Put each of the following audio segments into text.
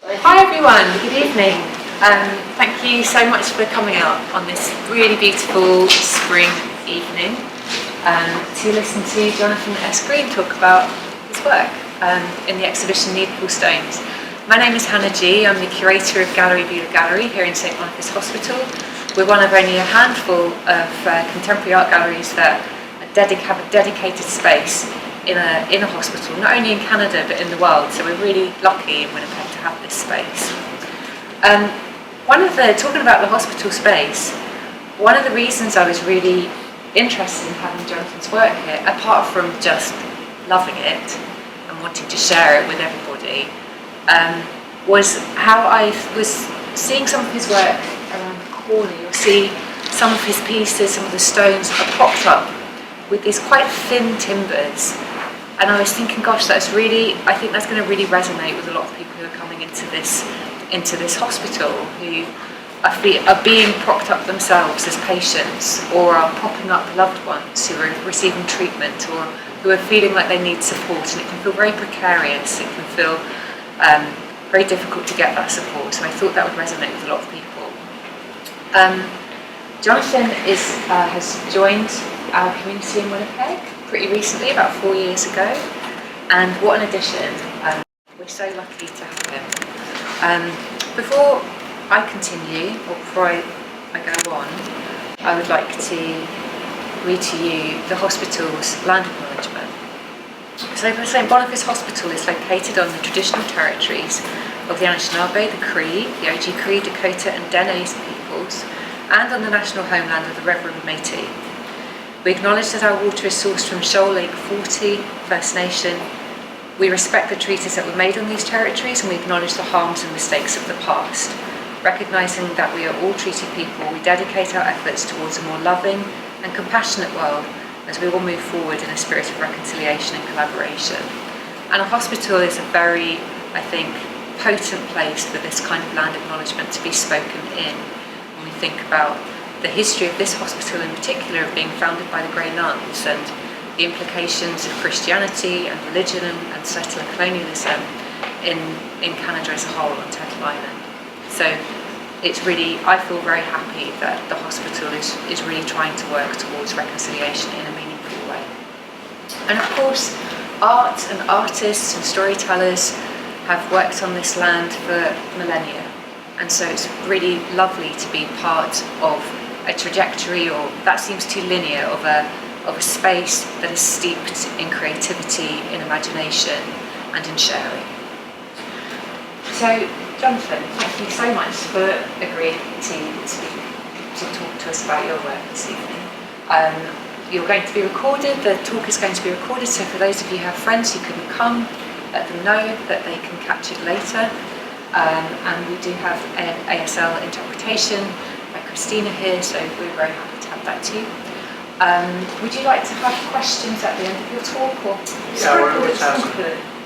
Hi everyone, good evening. Thank you so much for coming out on this really beautiful spring evening to listen to Jonathan S. Green talk about his work in the exhibition Needful Stones. My name is Hannah G. I'm the curator of Buhler Galerie here in St Boniface Hospital. We're one of only a handful of contemporary art galleries that have a dedicated space in a hospital, not only in Canada but in the world, so we're really lucky in Winnipeg to have this space. Talking about the hospital space, one of the reasons I was really interested in having Jonathan's work here, apart from just loving it and wanting to share it with everybody, was how I was seeing some of his work around the corner. You'll see some of his pieces, some of the stones are propped up with these quite thin timbers. And I was thinking, gosh, I think that's going to really resonate with a lot of people who are coming into this hospital, who are being propped up themselves as patients, or are propping up loved ones who are receiving treatment, or who are feeling like they need support. And it can feel very precarious. It can feel very difficult to get that support. So I thought that would resonate with a lot of people. Jonathan has joined our community in Winnipeg pretty recently, about 4 years ago, and what an addition. We're so lucky to have him. Before I continue, or before I go on, I would like to read to you the hospital's land acknowledgement. So the St Boniface Hospital is located on the traditional territories of the Anishinaabe, the Cree, the Oji-Cree, Dakota and Dene peoples, and on the national homeland of the Red River Métis. We acknowledge that our water is sourced from Shoal Lake 40 First Nation. We respect the treaties that were made on these territories, and we acknowledge the harms and mistakes of the past. Recognising that we are all treaty people, we dedicate our efforts towards a more loving and compassionate world as we all move forward in a spirit of reconciliation and collaboration. And a hospital is a very, I think, potent place for this kind of land acknowledgement to be spoken in. When we think about the history of this hospital in particular of being founded by the Grey Nuns, and the implications of Christianity and religion and settler colonialism in Canada as a whole on Turtle Island. So I feel very happy that the hospital is really trying to work towards reconciliation in a meaningful way. And of course, art and artists and storytellers have worked on this land for millennia, and so it's really lovely to be part of a trajectory, or that seems too linear, of a space that is steeped in creativity, in imagination, and in sharing. So, Jonathan, thank you so much for agreeing to talk to us about your work this evening. You're going to be recorded, the talk is going to be recorded, so for those of you who have friends who couldn't come, let them know that they can catch it later. And we do have an ASL interpretation by Christina here, so we're very happy to have that too. Would you like to have questions at the end of your talk, or?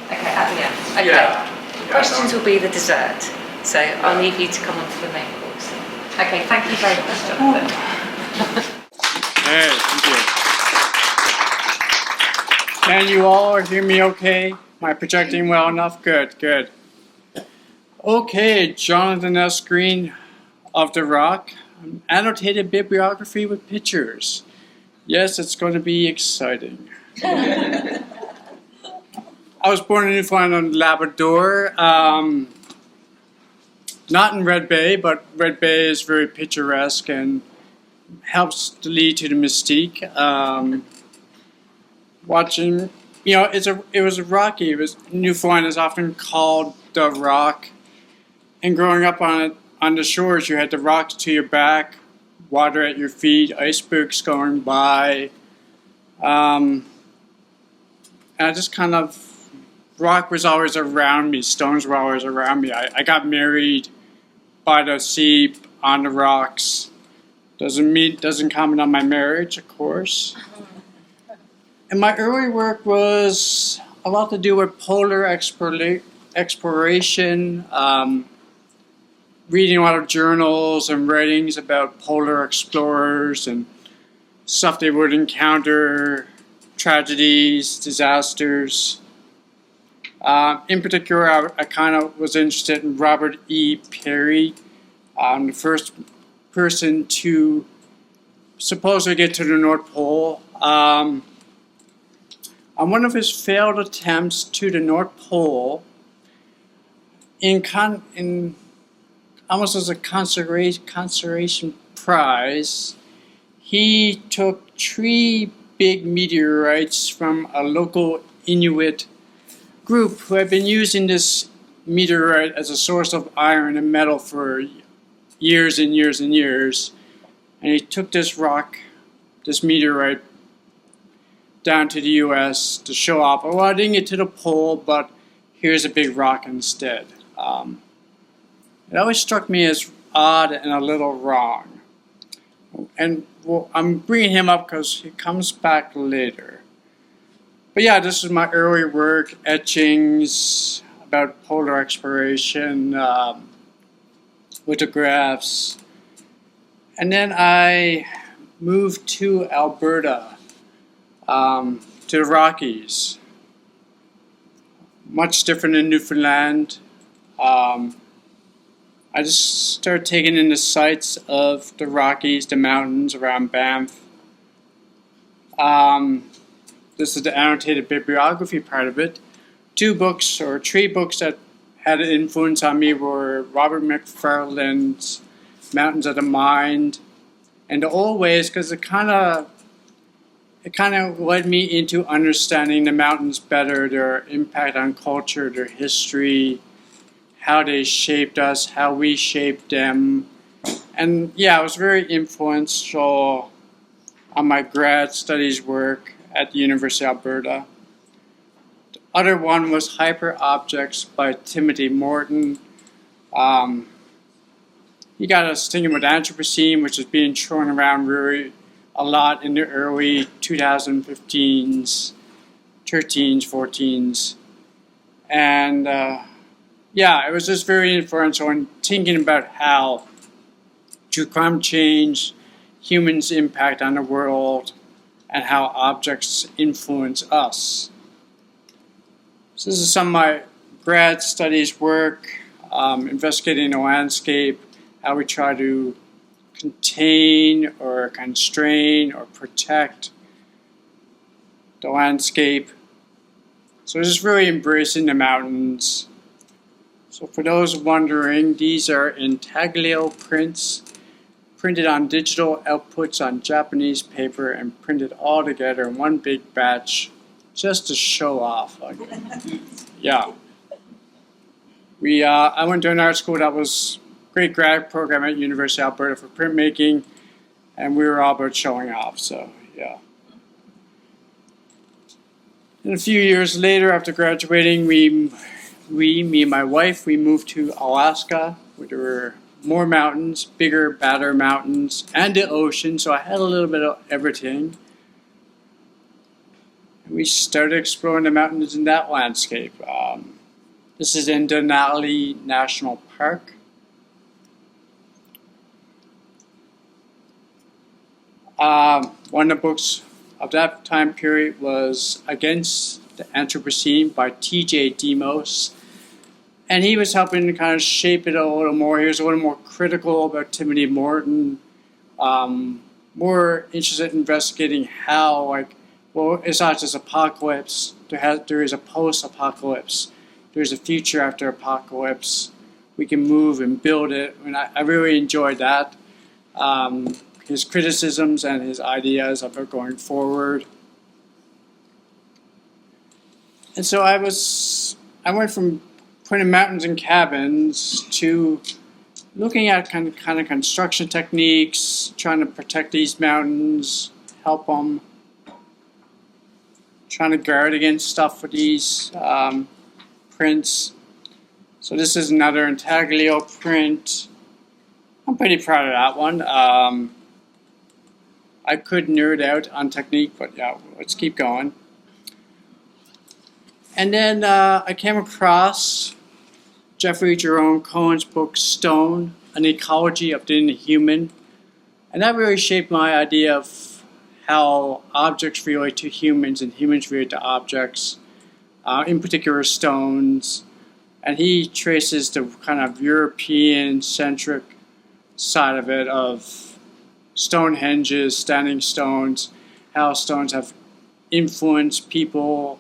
Okay, at the end. Okay. Yeah. Questions will be the dessert, so I'll leave you to come on to the main course. Okay, thank you very much, Jonathan. Hey, thank you. Can you all hear me okay? Am I projecting well enough? Good, good. Okay, Jonathan S. Green of The Rock. Annotated bibliography with pictures. Yes, it's going to be exciting. I was born in Newfoundland, Labrador. Not in Red Bay, but Red Bay is very picturesque and helps to lead to the mystique. Watching, it was rocky. Newfoundland is often called the Rock. And growing up on the shores, you had the rocks to your back, water at your feet, icebergs going by. And I just kind of, rock was always around me, stones were always around me. I got married by the sea on the rocks. Doesn't comment on my marriage, of course. And my early work was a lot to do with polar exploration, reading a lot of journals and writings about polar explorers and stuff they would encounter, tragedies, disasters. In particular, I kind of was interested in Robert E. Peary, the first person to supposedly get to the North Pole. On one of his failed attempts to the North Pole, in almost as a conservation prize, he took 3 big meteorites from a local Inuit group who had been using this meteorite as a source of iron and metal for years and years and years. And he took this meteorite, down to the US to show off, well, I didn't get to the pole, but here's a big rock instead. It always struck me as odd and a little wrong. And I'm bringing him up because he comes back later. But yeah, this is my early work, etchings about polar exploration, lithographs. And then I moved to Alberta, to the Rockies. Much different than Newfoundland. I just started taking in the sights of the Rockies, the mountains around Banff. This is the annotated bibliography part of it. 3 books that had an influence on me were Robert McFarlane's Mountains of the Mind and The Old Ways, because it kind of led me into understanding the mountains better, their impact on culture, their history, how they shaped us, how we shaped them. And yeah, it was very influential on my grad studies work at the University of Alberta. The other one was Hyper Objects by Timothy Morton. He got us thinking with Anthropocene, which is being thrown around really a lot in the early 2015s, 13s, 14s. And yeah, it was just very influential in thinking about how, through climate change, humans' impact on the world, and how objects influence us. So this is some of my grad studies work, investigating the landscape, how we try to contain or constrain or protect the landscape. So just really embracing the mountains. So for those wondering, these are intaglio prints, printed on digital outputs on Japanese paper and printed all together in one big batch just to show off. Yeah. I went to an art school that was a great grad program at University of Alberta for printmaking, and we were all about showing off, so yeah. And a few years later, after graduating, me and my wife, we moved to Alaska, where there were more mountains, bigger, badder mountains, and the ocean, so I had a little bit of everything. And we started exploring the mountains in that landscape. This is in Denali National Park. One of the books of that time period was Against the Anthropocene by T.J. Demos. And he was helping to kind of shape it a little more. He was a little more critical about Timothy Morton, more interested in investigating how, it's not just apocalypse. There is a post-apocalypse. There's a future after apocalypse. We can move and build it. I mean, I really enjoyed that. His criticisms and his ideas about going forward. And so I went from putting mountains and cabins to looking at kind of construction techniques, trying to protect these mountains, help them, trying to guard against stuff with these prints. So this is another intaglio print. I'm pretty proud of that one. I could nerd out on technique, but yeah, let's keep going. And then I came across Jeffrey Jerome Cohen's book Stone, An Ecology of the Inhuman. And that really shaped my idea of how objects relate to humans and humans relate to objects. in particular stones. And he traces the kind of European-centric side of it, of Stonehenges, standing stones, how stones have influenced people,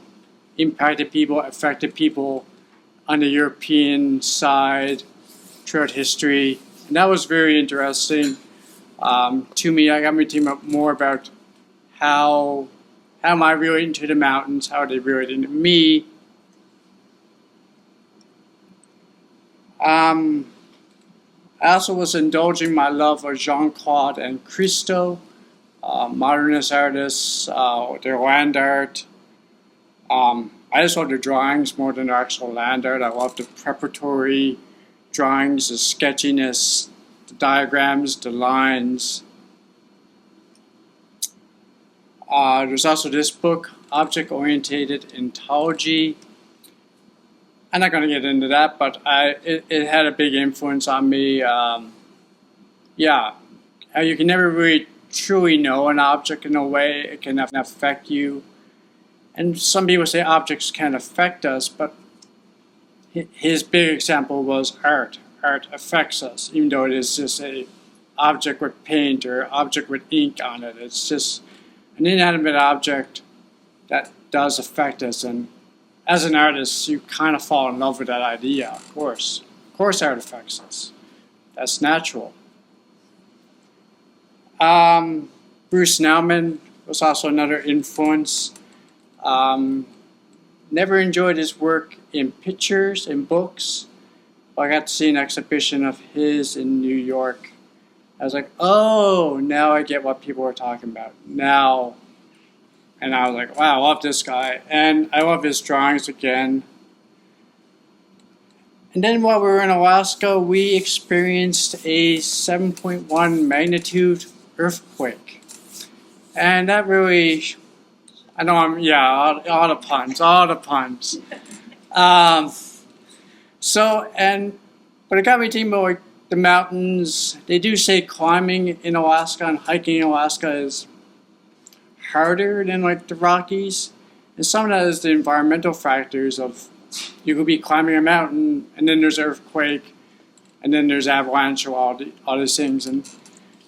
impacted people, affected people on the European side throughout history. And that was very interesting to me. I got me thinking more about how am I relating to the mountains, how are they relating to me. I also was indulging my love of Jean-Claude and Christo, modernist artists, their land art. I just love their drawings more than their actual land art. I love the preparatory drawings, the sketchiness, the diagrams, the lines. There's also this book, Object-Oriented Ontology. I'm not going to get into that, but it had a big influence on me. You can never really truly know an object in a way. It can affect you. And some people say objects can't affect us, but his big example was art. Art affects us, even though it is just an object with paint or object with ink on it. It's just an inanimate object that does affect us. And as an artist, you kind of fall in love with that idea, of course. Of course art affects us. That's natural. Bruce Nauman was also another influence. Never enjoyed his work in pictures, in books. But I got to see an exhibition of his in New York. I was like, oh, now I get what people are talking about. Now. And I was like, wow, I love this guy. And I love his drawings again. And then while we were in Alaska, we experienced a 7.1 magnitude earthquake. And that really, I know all the puns. But it got me thinking about like the mountains. They do say climbing in Alaska and hiking in Alaska is harder than like the Rockies. And some of that is the environmental factors of you could be climbing a mountain and then there's earthquake and then there's avalanche or all these things. And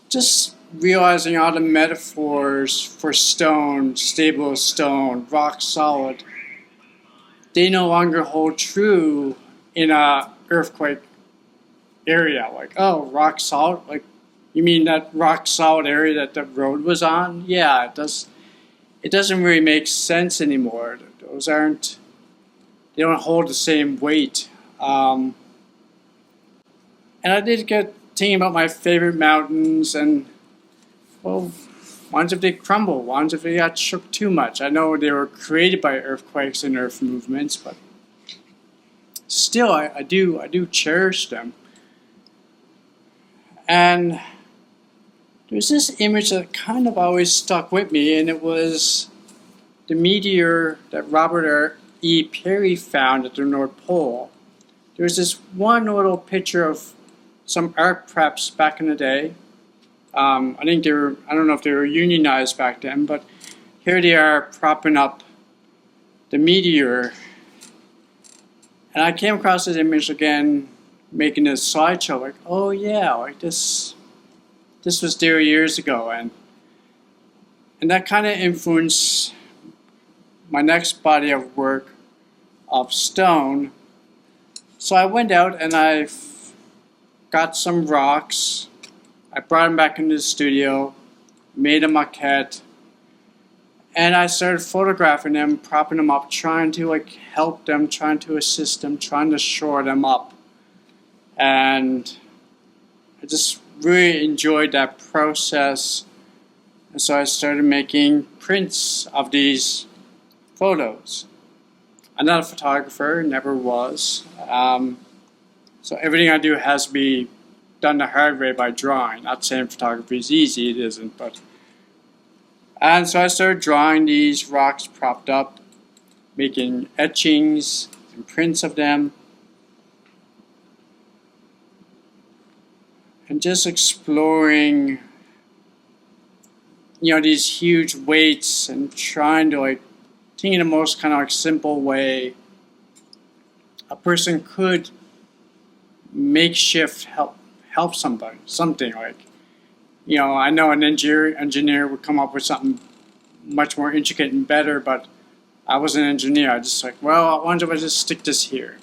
just realizing all the metaphors for stone, stable as stone, rock solid, they no longer hold true in a earthquake area. Like, oh, rock solid? Like, you mean that rock solid area that the road was on? Yeah, it does. It doesn't really make sense anymore. They don't hold the same weight. And I did get thinking about my favorite mountains and, well, ones if they crumble, ones if they got shook too much. I know they were created by earthquakes and earth movements, but still, I do cherish them. And there's this image that kind of always stuck with me, and it was the meteor that Robert E. Peary found at the North Pole. There was this one little picture of some art preps back in the day. I don't know if they were unionized back then, but here they are propping up the meteor. And I came across this image again, making this slideshow, like, oh yeah, like this was there years ago, and that kind of influenced my next body of work of stone. So I went out and I got some rocks. I brought them back into the studio, made a maquette, and I started photographing them, propping them up, trying to like help them, trying to assist them, trying to shore them up. And I just really enjoyed that process, and so I started making prints of these photos. I'm not a photographer, never was, so everything I do has to be done the hard way by drawing. Not saying photography is easy, it isn't, and so I started drawing these rocks propped up, making etchings and prints of them, and just exploring, these huge weights and trying to think in the most kind of like simple way a person could makeshift help somebody, something like, I know an engineer would come up with something much more intricate and better, but I was an engineer. I just like, well, I wonder if I just stick this here.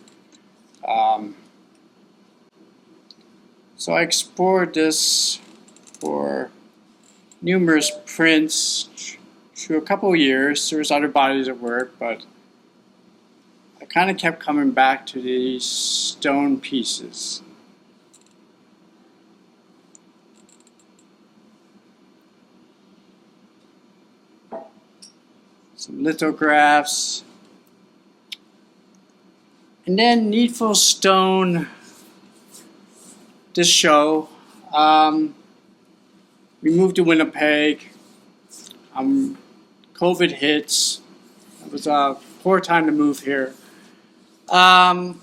So I explored this for numerous prints through a couple of years. There was other bodies of work, but I kind of kept coming back to these stone pieces. Some lithographs. And then Needful Stone, this show. We moved to Winnipeg. COVID hits. It was a poor time to move here. I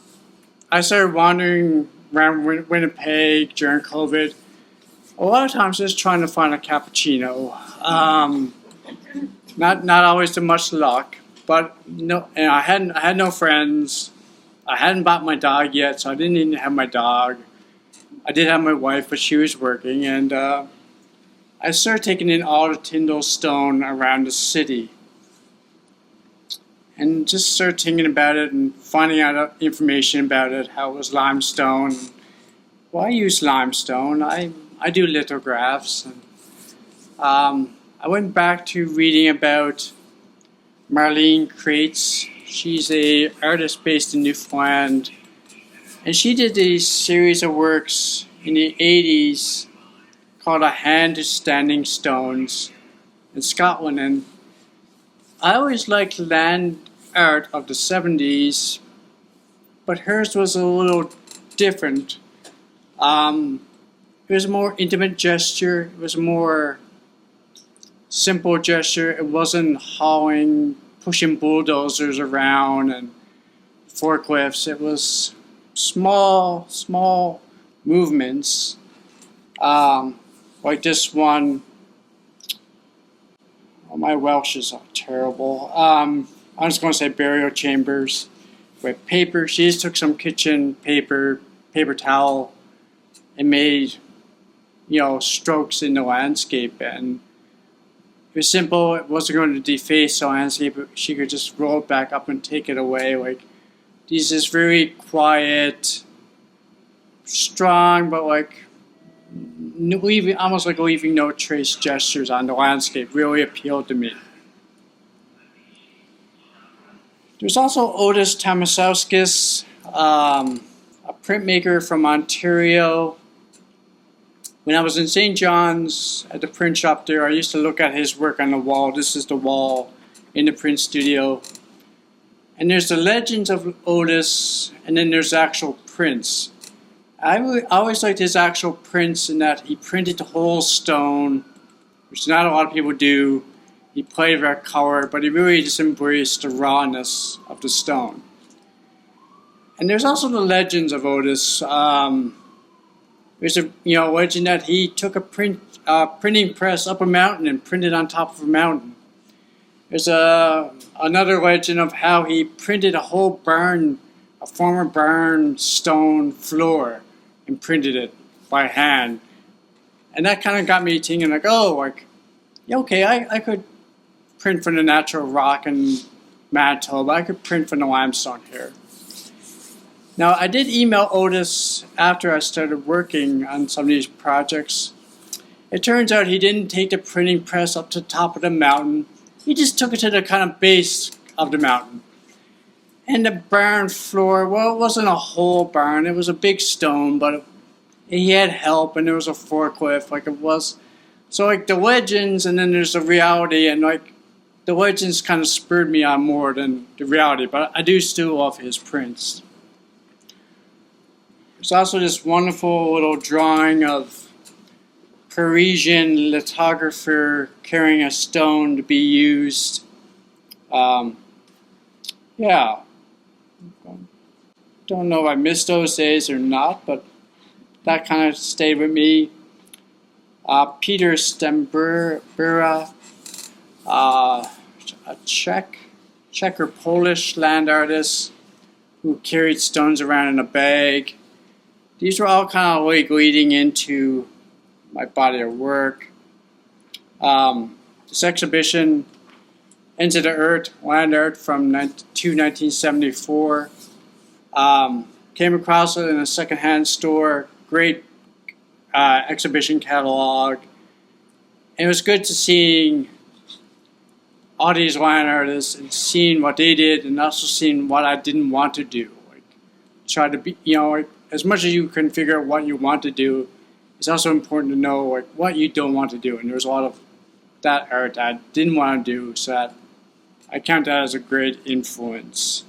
started wandering around Winnipeg during COVID. A lot of times just trying to find a cappuccino. Not always to much luck, but no. And I had no friends. I hadn't bought my dog yet, so I didn't even have my dog. I did have my wife, but she was working, and I started taking in all the Tyndall stone around the city, and just started thinking about it and finding out information about it, how it was limestone. Well, I use limestone. I do lithographs. And, I went back to reading about Marlene Kreitz. She's an artist based in Newfoundland, and she did a series of works in the 80s called A Hand to Standing Stones in Scotland. And I always liked land art of the 70s, but hers was a little different. It was a more intimate gesture. It was a more simple gesture. It wasn't pushing bulldozers around and forklifts. It was small movements. Like this one. Oh, my Welsh is terrible. I'm just going to say burial chambers with paper. She just took some kitchen paper towel, and made, strokes in the landscape. And it was simple. It wasn't going to deface the landscape. She could just roll it back up and take it away. Like, these just very quiet, strong, but like almost like leaving no trace gestures on the landscape really appealed to me. There's also Otis Tamasauskis, a printmaker from Ontario. When I was in St. John's at the print shop there, I used to look at his work on the wall. This is the wall in the print studio. And there's the legends of Otis, and then there's actual prints. I always liked his actual prints in that he printed the whole stone, which not a lot of people do. He played with color, but he really just embraced the rawness of the stone. And there's also the legends of Otis. There's a legend that he took a printing press up a mountain and printed on top of a mountain. There's another legend of how he printed a whole former barn stone floor and printed it by hand. And that kind of got me thinking, okay, I could print from the natural rock in Manitoba. I could print from the limestone here. Now, I did email Otis after I started working on some of these projects. It turns out he didn't take the printing press up to the top of the mountain. He just took it to the kind of base of the mountain. And the barn floor, well, it wasn't a whole barn. It was a big stone, but he had help, and there was a forklift, like it was. So, like, the legends, and then there's the reality, and, like, the legends kind of spurred me on more than the reality, but I do still love his prints. There's also this wonderful little drawing of Parisian lithographer carrying a stone to be used. Yeah. Don't know if I missed those days or not, but that kind of stayed with me. Peter Stembura, a Czech Czech or Polish land artists who carried stones around in a bag. These were all kind of like leading into my body of work. This exhibition, Into the Earth, Land Art from 1974, came across it in a secondhand store. Great exhibition catalog. And it was good to see all these land artists and seeing what they did, and also seeing what I didn't want to do. Like, try to be, like, as much as you can figure out what you want to do, it's also important to know like what you don't want to do. And there's a lot of that art that I didn't want to do, so that I count that as a great influence.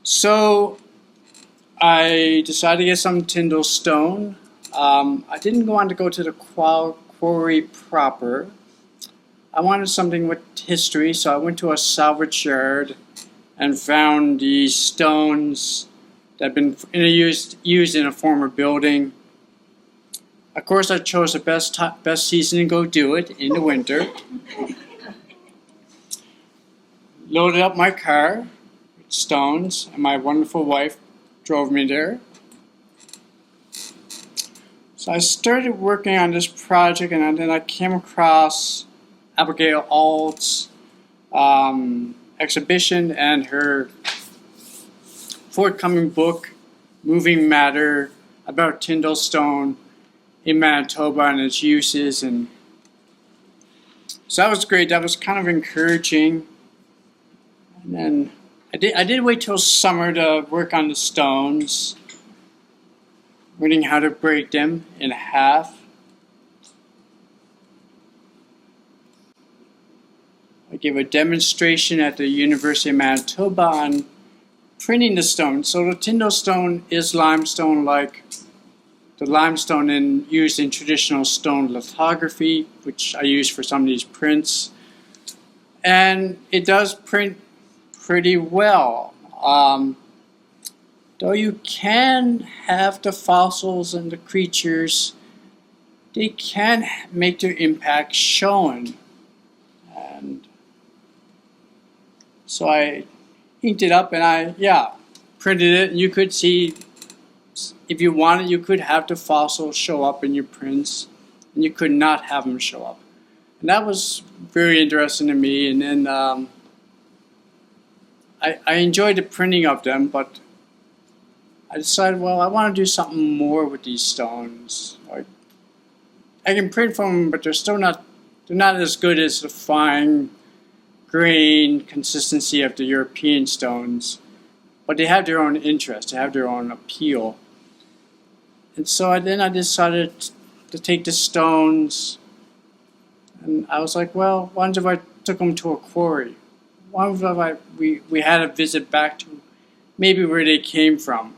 So I decided to get some Tyndall stone. I didn't want to go to the quarry proper. I wanted something with history, so I went to a salvage yard and found these stones that had been used in a former building. Of course, I chose the best season to go do it, in the winter. Loaded up my car with stones, and my wonderful wife drove me there. So I started working on this project, and then I came across Abigail Alt's exhibition and her forthcoming book, Moving Matter, about Tyndall stone in Manitoba and its uses. And so that was great. That was kind of encouraging. And then I did wait till summer to work on the stones, learning how to break them in half. I gave a demonstration at the University of Manitoba on printing the stone. So the Tyndall stone is limestone, like the limestone used in traditional stone lithography, which I use for some of these prints. And it does print pretty well. Though you can have the fossils and the creatures, they can make their impact shown. And so I inked it up and I printed it. And you could see, if you wanted, you could have the fossils show up in your prints, and you could not have them show up. And that was very interesting to me. And then I enjoyed the printing of them, but I decided, well, I want to do something more with these stones. Like, I can print from them, but they're not as good as the fine grain consistency of the European stones. But they have their own interest, they have their own appeal. And so then I decided to take the stones, and I was like, well, what if I took them to a quarry? What if we had a visit back to maybe where they came from?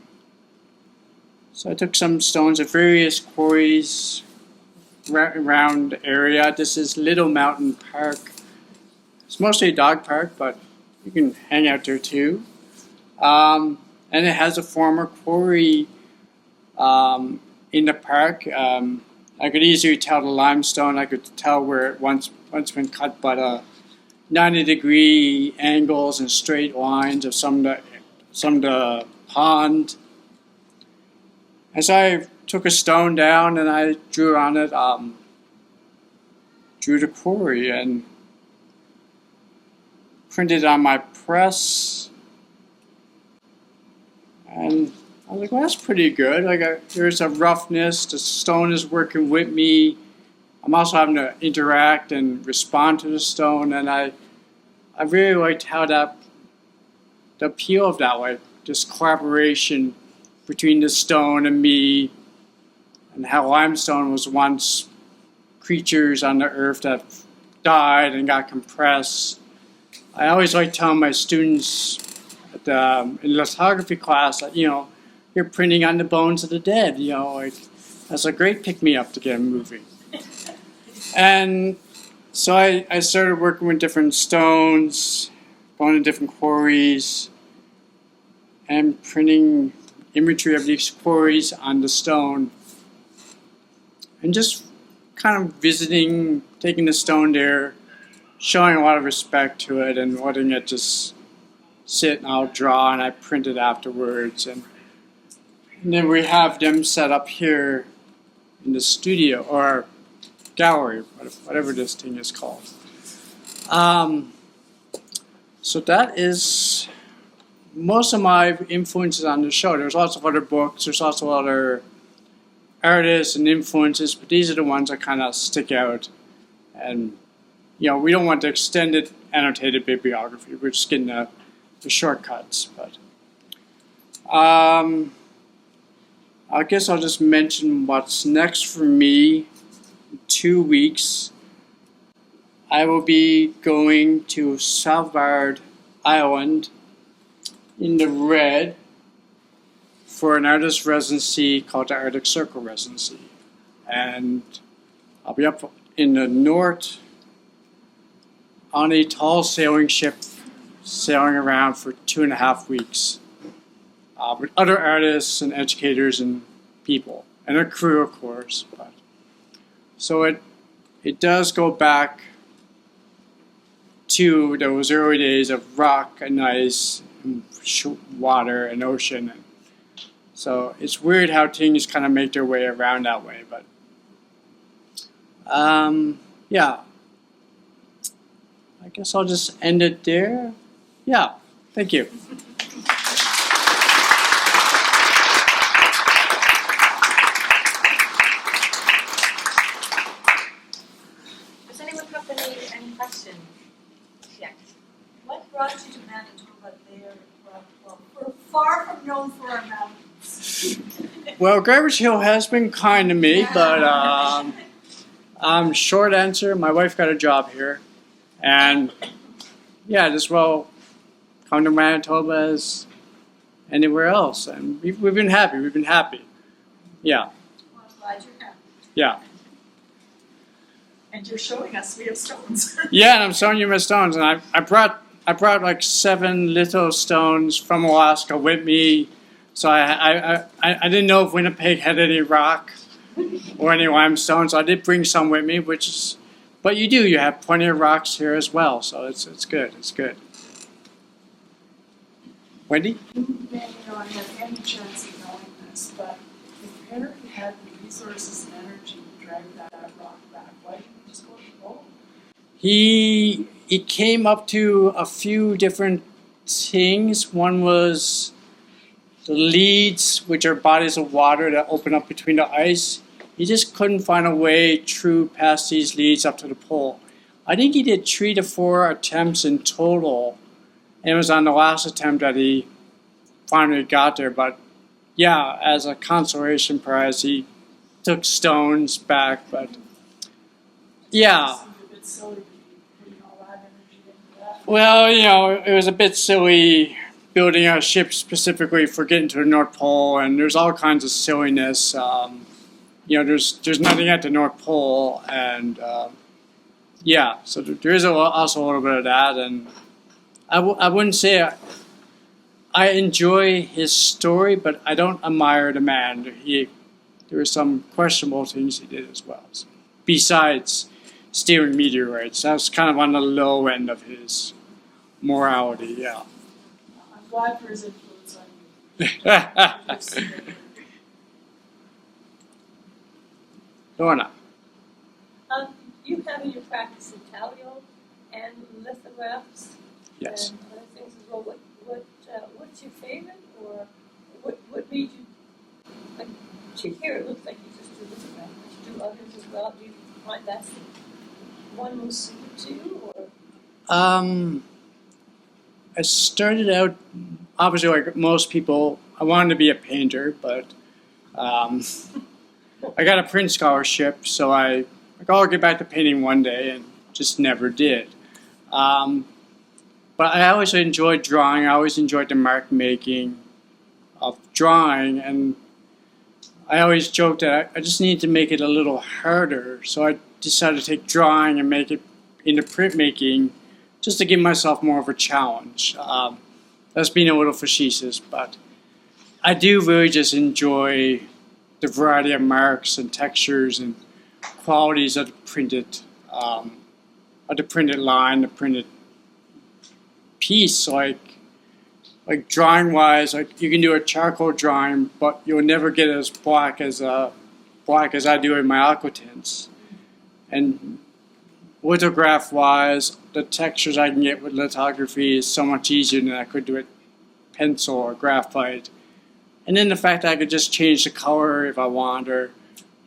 So I took some stones at various quarries around the area. This is Little Mountain Park. It's mostly a dog park, but you can hang out there too. And it has a former quarry in the park. I could easily tell the limestone. I could tell where it once been cut by the 90-degree angles and straight lines of some of the pond. As I took a stone down and I drew on it, drew the quarry and printed on my press. And I was like, well, that's pretty good. Like, there's a roughness. The stone is working with me. I'm also having to interact and respond to the stone. And I really liked how the appeal of that, like this collaboration between the stone and me, and how limestone was once creatures on the earth that died and got compressed. I always like telling my students in lithography class that, you're printing on the bones of the dead, like, that's a great pick-me-up to get them moving. And so I started working with different stones, going to different quarries, and printing imagery of these quarries on the stone. And just kind of visiting, taking the stone there, showing a lot of respect to it and letting it just sit, and I'll draw and I print it afterwards. And then we have them set up here in the studio or gallery, whatever this thing is called. So that is most of my influences on the show. There's lots of other books, there's lots of other artists and influences, but these are the ones that kind of stick out. And, you know, we don't want the extended annotated bibliography, we're just getting the shortcuts. But I guess I'll just mention what's next for me. In 2 weeks, I will be going to Svalbard Island in the Red for an artist residency called the Arctic Circle Residency. And I'll be up in the north on a tall sailing ship sailing around for 2.5 weeks with other artists and educators and people, and a crew, of course. So it does go back to those early days of rock and ice and water and ocean. And so it's weird how things kind of make their way around that way. But yeah, I guess I'll just end it there. Yeah, thank you. Does anyone have any questions? Yes. What brought you to Manitoba there? Well, we're far from known for our mountains. Well, Garbage Hill has been kind to me, but short answer, my wife got a job here. And yeah, just well, come to Manitoba as anywhere else. And we've been happy. We've been happy. Yeah. Well, I'm glad you're happy. Yeah. And you're showing us we have stones. Yeah, and I'm showing you my stones. And I brought like 7 little stones from Alaska with me. So I didn't know if Winnipeg had any rock or any limestone. So I did bring some with me, which is, but you have plenty of rocks here as well. So it's good. It's good. Wendy? You may not have any chance of knowing this, but if Perry had the resources and energy to drag that rock back, why didn't he just go to the pole? He came up to a few different things. One was the leads, which are bodies of water that open up between the ice. He just couldn't find a way through past these leads up to the pole. I think he did 3 to 4 attempts in total, and it was on the last attempt that he finally got there. But yeah, as a consolation prize, he took stones back. But yeah. It seemed a bit silly to be putting all that energy into that. Well, you know, it was a bit silly building a ship specifically for getting to the North Pole, and there's all kinds of silliness. You know, there's nothing at the North Pole, and yeah, so there is also a little bit of that. And I wouldn't say I enjoy his story, but I don't admire the man. There were some questionable things he did as well. So, besides steering meteorites, that's kind of on the low end of his morality. Yeah. I'm glad for his influence on you. Lorna. You have in your practice intaglio and lithographs Yes. and other things as well. What's your favorite, or what made you? Like, here it looks like you just do lithographs, but you do others as well. Do you find that's the one most suited to you, or? I started out, obviously, like most people, I wanted to be a painter, but I got a print scholarship, so I'll get back to painting one day, and just never did. But I always enjoyed drawing. I always enjoyed the mark making of drawing, and I always joked that I just needed to make it a little harder. So I decided to take drawing and make it into printmaking, just to give myself more of a challenge. That's being a little facetious, but I do really just enjoy the variety of marks and textures and qualities of printed. I of the printed line, the printed piece. Like drawing wise, like you can do a charcoal drawing, but you'll never get as black as I do in my aqua tints. And lithograph wise, the textures I can get with lithography is so much easier than I could do with pencil or graphite. And then the fact that I could just change the color if I want, or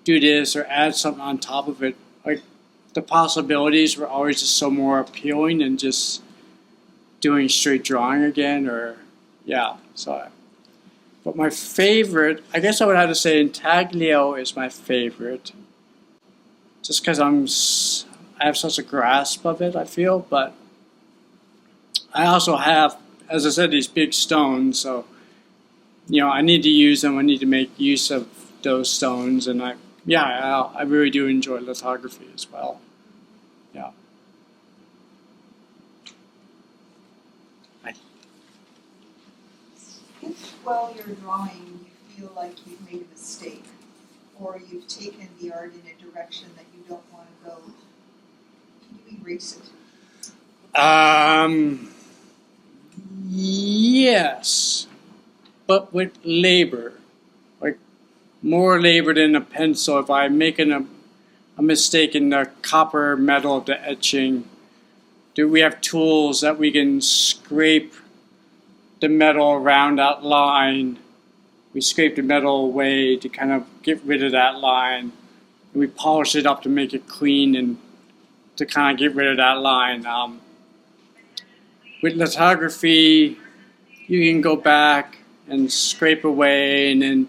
do this or add something on top of it. Like the possibilities were always just so more appealing than just doing straight drawing again, or yeah. So, but my favorite, I guess I would have to say intaglio is my favorite, just because I have such a grasp of it, I feel. But I also have, as I said, these big stones, so I need to use them. I need to make use of those stones, and I really do enjoy lithography as well. Yeah. If while you're drawing you feel like you've made a mistake, or you've taken the art in a direction that you don't want to go, can you erase it? Yes, but with labor, like more labor than a pencil. If I'm making a mistake in the copper metal of the etching, do we have tools that we can scrape the metal around that line? We scrape the metal away to kind of get rid of that line, and we polish it up to make it clean and to kind of get rid of that line. With lithography, you can go back and scrape away and then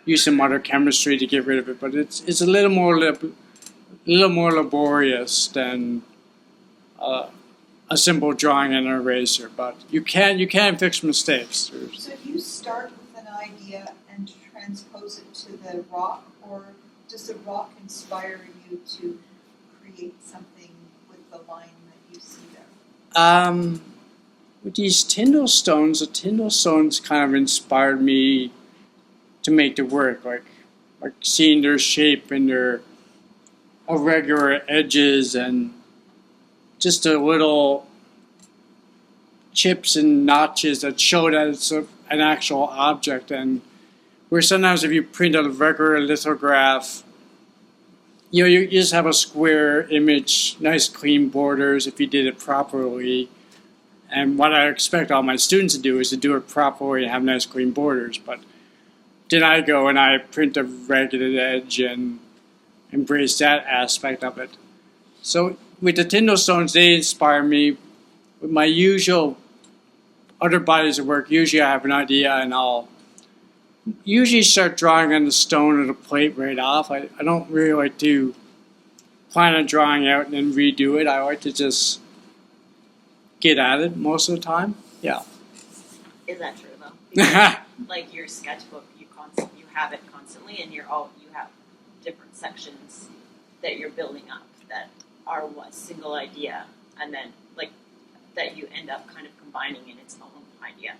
use some other chemistry to get rid of it, but it's a little more laborious than a simple drawing and an eraser. But you can fix mistakes. So do you start with an idea and transpose it to the rock, or does the rock inspire you to create something with the line that you see there? With these Tyndall stones, the Tyndall stones kind of inspired me to make the work, like seeing their shape and their irregular edges and just the little chips and notches that show that it's an actual object. And where sometimes if you print a regular lithograph, you just have a square image, nice clean borders if you did it properly. And what I expect all my students to do is to do it properly and have nice clean borders. But then I go and I print a ragged edge and embrace that aspect of it. So with the Tyndall stones, they inspire me. With my usual other bodies of work, usually I have an idea and I'll usually start drawing on the stone or the plate right off. I don't really like to plan a drawing out and then redo it. I like to just get at it most of the time. Yeah. Is that true though? Because, like your sketchbook, you have it constantly, and you have different sections that you're building up that are one single idea, and then like that you end up kind of combining in its own idea.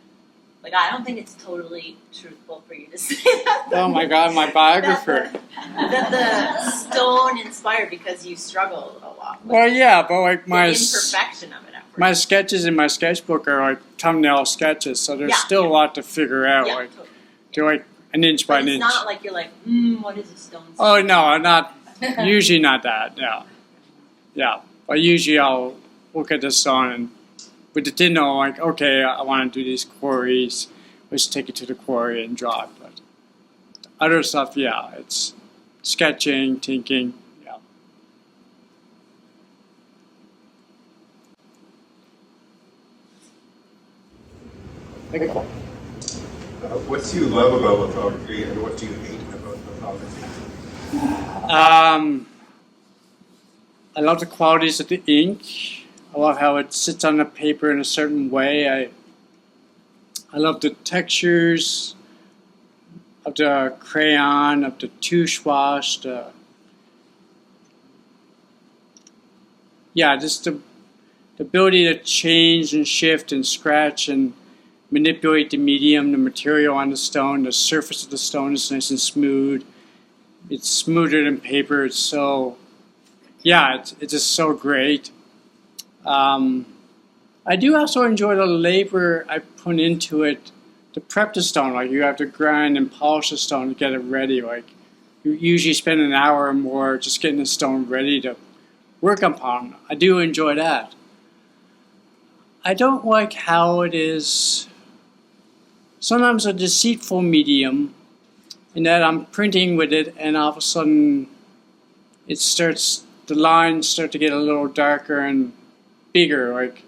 Like I don't think it's totally truthful for you to say that. Oh my God, my biographer. That the stone inspired because you struggled a lot. Well, yeah, but like the imperfection of it. My sketches in my sketchbook are like thumbnail sketches, so there's still a lot to figure out. Yeah, like, totally. they're like an inch by an It's inch. not like you're like, what is a stone? Oh no, not usually not that. Yeah. But usually I'll look at the stone and with the Tyndall, like, okay, I want to do these quarries. Let's take it to the quarry and draw it. But other stuff, yeah, it's sketching, thinking. What do you love about lithography, and what do you hate about lithography? I love the qualities of the ink. I love how it sits on the paper in a certain way. I love the textures of the crayon, of the touche wash, just the ability to change and shift and scratch and manipulate the medium, the material on the stone. The surface of the stone is nice and smooth. It's smoother than paper. It's so, it's just so great. I do also enjoy the labor I put into it to prep the stone. Like you have to grind and polish the stone to get it ready. Like you usually spend an hour or more just getting the stone ready to work upon. I do enjoy that. I don't like how it is sometimes a deceitful medium in that I'm printing with it and all of a sudden the lines start to get a little darker and bigger. Like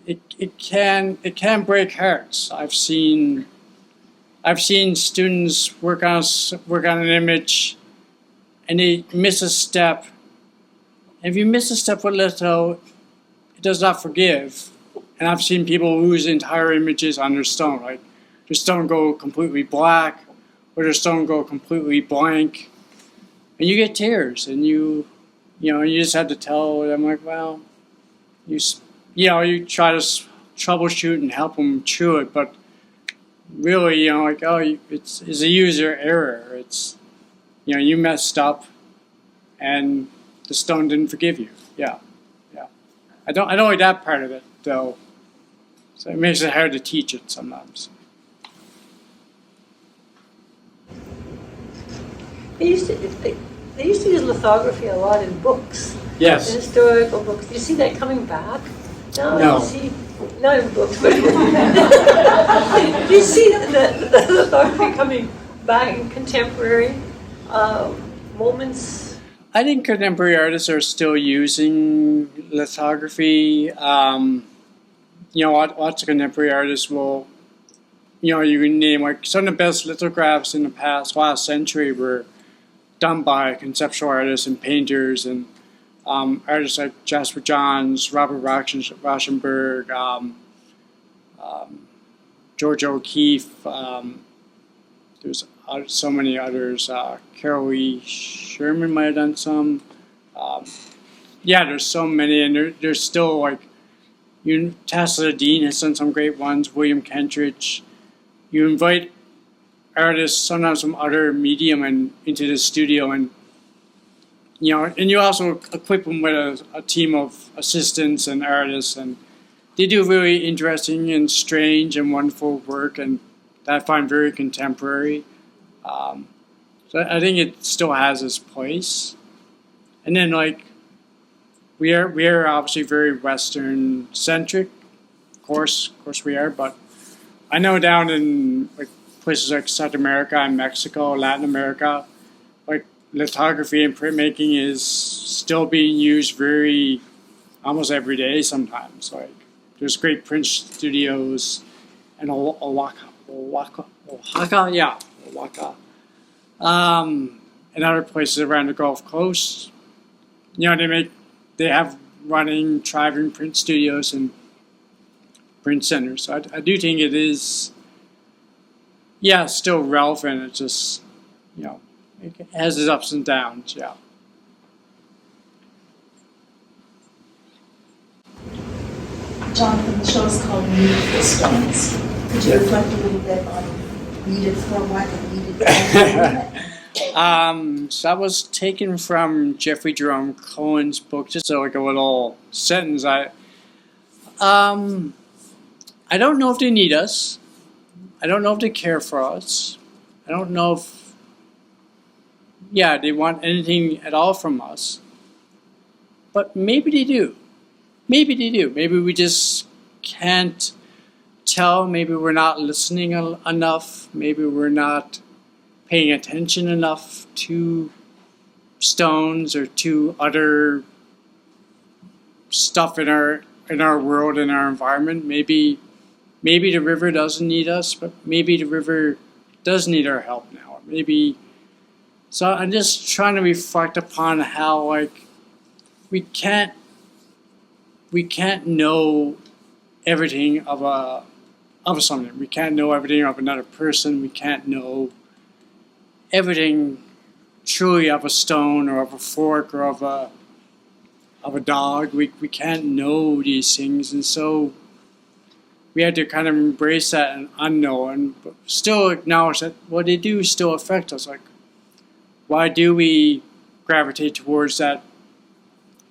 it can break hearts. I've seen students work on an image and they miss a step. And if you miss a step with litho, it does not forgive. And I've seen people lose entire images on their stone. Like their stone go completely black, or their stone go completely blank, and you get tears. And you just have to tell them like, well, you try to troubleshoot and help them chew it, but really, it's a user error. It's you messed up, and the stone didn't forgive you. Yeah. I don't like that part of it though. So it makes it hard to teach it sometimes. They used to use lithography a lot in books. Yes. In historical books. Do you see that coming back? No. You see, not in books, but do you see the lithography coming back in contemporary moments? I think contemporary artists are still using lithography. Lots of contemporary artists will, you can name like some of the best lithographs in the last century were done by conceptual artists and painters and artists like Jasper Johns, Robert Rauschenberg, George O'Keeffe. There's so many others. Carol E. Sherman might have done some. There's so many, and there's still like, Tessa Dean has done some great ones. William Kentridge. You invite artists sometimes from other medium and into the studio, and you also equip them with a team of assistants and artists, and they do really interesting and strange and wonderful work, and that I find very contemporary. So I think it still has its place. And then like we are obviously very Western centric, of course we are, but I know down in like places like South America and Mexico, Latin America, like lithography and printmaking is still being used almost every day sometimes. Like there's great print studios in Oaxaca, and other places around the Gulf Coast. They have running, thriving print studios and print centers. So I do think it is, still relevant. It's just, it has its ups and downs, yeah. Jonathan, the show is called Needful Stones. Could you reflect a little bit on needed format and needed format? So that was taken from Jeffrey Jerome Cohen's book, just like a little sentence. I don't know if they need us. I don't know if they care for us. I don't know if, they want anything at all from us. But maybe they do. Maybe we just can't tell. Maybe we're not listening enough. Maybe we're not paying attention enough to stones or to other stuff in our world, in our environment. Maybe the river doesn't need us, but maybe the river does need our help now. So I'm just trying to reflect upon how we can't know everything of something. We can't know everything of another person. We can't know everything truly of a stone or of a fork or of a dog. We can't know these things, and so we had to kind of embrace that and unknown, but still acknowledge that what they do still affect us. Like, why do we gravitate towards that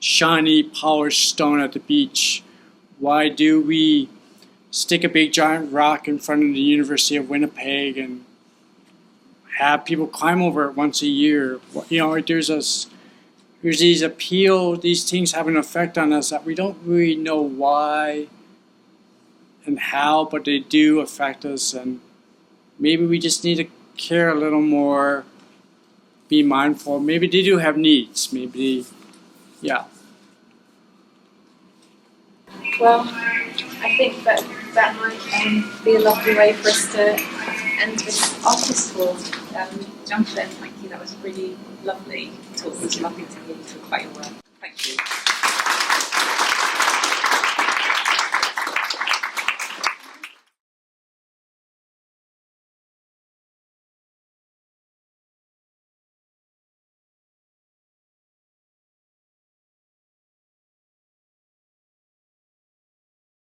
shiny, polished stone at the beach? Why do we stick a big giant rock in front of the University of Winnipeg and have people climb over it once a year? You know, there's these appeal, these things have an effect on us that we don't really know why and how, but they do affect us, and maybe we just need to care a little more, be mindful. Maybe they do have needs, maybe, yeah. Well, I think that might be a lovely way for us to end this artist tour. Jonathan, thank you. That was really lovely talk. It was lovely to hear you talk about your work. Thank you.